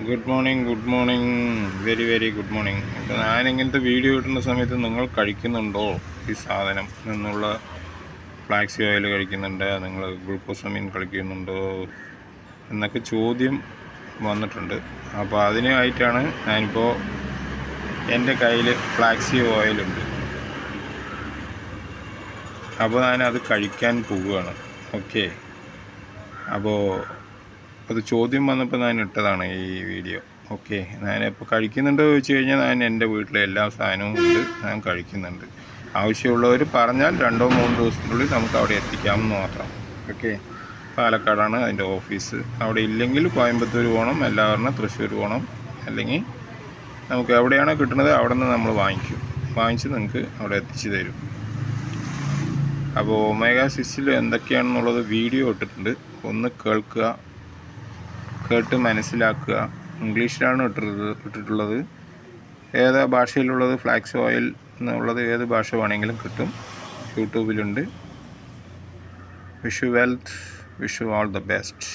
Good morning very very good morning. അപ്പോൾ ഞാനിങ്ങനത്തെ video ഇടുന്ന സമയത്ത് നിങ്ങൾ കഴിക്കുന്നുണ്ടോ ഈ സാധനം എന്നുള്ള ഫ്ലാക്സി ഓയിൽ കഴിക്കുന്നുണ്ട്, നിങ്ങൾ ഗ്ലൂക്കോസമീൻ കഴിക്കുന്നുണ്ടോ എന്നൊക്കെ ചോദ്യം വന്നിട്ടുണ്ട്. അപ്പോൾ അതിനായിട്ടാണ് ഞാനിപ്പോൾ എൻ്റെ കയ്യിൽ ഫ്ലാക്സി ഓയിലുണ്ട്. അപ്പോൾ ഞാനത് കഴിക്കാൻ പോവുകയാണ്. ഓക്കെ, അപ്പോൾ അത് ചോദ്യം വന്നപ്പോൾ ഞാൻ ഇട്ടതാണ് ഈ വീഡിയോ. ഓക്കെ, ഞാനിപ്പോൾ കഴിക്കുന്നുണ്ടോ ചോദിച്ചു കഴിഞ്ഞാൽ ഞാൻ എൻ്റെ വീട്ടിലെ എല്ലാ സാധനവും ഉണ്ട്, ഞാൻ കഴിക്കുന്നുണ്ട്. ആവശ്യമുള്ളവർ പറഞ്ഞാൽ 2-3 ദിവസത്തിനുള്ളിൽ നമുക്ക് അവിടെ എത്തിക്കാമെന്ന് മാത്രം. ഓക്കെ, പാലക്കാടാണ് അതിൻ്റെ ഓഫീസ്. അവിടെ ഇല്ലെങ്കിൽ കോയമ്പത്തൂർ പോകണം, എല്ലാവരും തൃശ്ശൂർ പോകണം, അല്ലെങ്കിൽ നമുക്ക് എവിടെയാണോ കിട്ടുന്നത് അവിടെ നിന്ന് നമ്മൾ വാങ്ങിച്ച് നിങ്ങൾക്ക് അവിടെ എത്തിച്ചു തരും. അപ്പോൾ ഒമേഗ 6 എന്തൊക്കെയാണെന്നുള്ളത് വീഡിയോ ഇട്ടിട്ടുണ്ട്, ഒന്ന് കേട്ട് മനസ്സിലാക്കുക. ഇംഗ്ലീഷിലാണ് ഇട്ടിട്ടുള്ളത്. ഏതാ ഭാഷയിലുള്ളത് ഫ്ലാക്സ് ഓയിൽ എന്നുള്ളത് ഏത് ഭാഷ വേണമെങ്കിലും കിട്ടും, യൂട്യൂബിലുണ്ട്. Wish you wealth, wish you all the best.